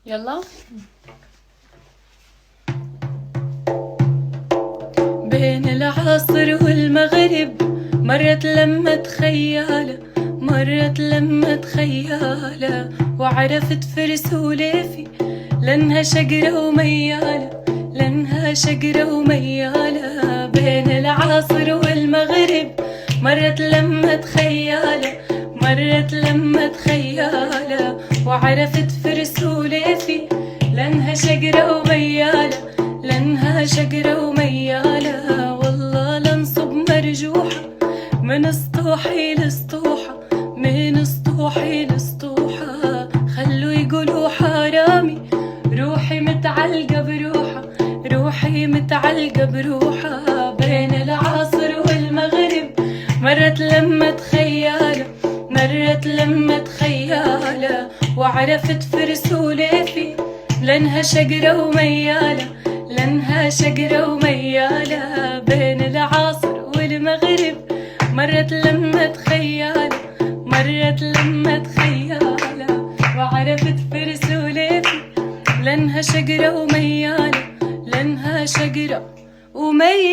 يلا. بين العصر والمغرب مرت لمة خيالة، مرت لمة خيالة، وعرفت فرس وليفي لأنها شقرة وميالة، لأنها شقرة وميالة. بين العصر والمغرب مرت لمة خيالة، مرت لمة خيالة، وعرفت فرس وليفي لأنها شقرة وميالة، لأنها شقرة وميالة. والله لنصب مرجوحة من سطوحي لسطوحة، من سطوحي لسطوحة. خلوا يقولوا حرامي روحي متعلقة بروحة، روحي متعلقة بروحة. بين العصر والمغرب مرت لمة خيالة، مرت لمة خيالة، وعرفت فرس وليفي لأنها شقرة وميالة، لأنها شقرة وميالة. بين العصر والمغرب مرت لمة خيالة، مرت لمة خيالة، وعرفت فرس وليفي لأنها شقرة وميالة، لأنها شقرة وميالة.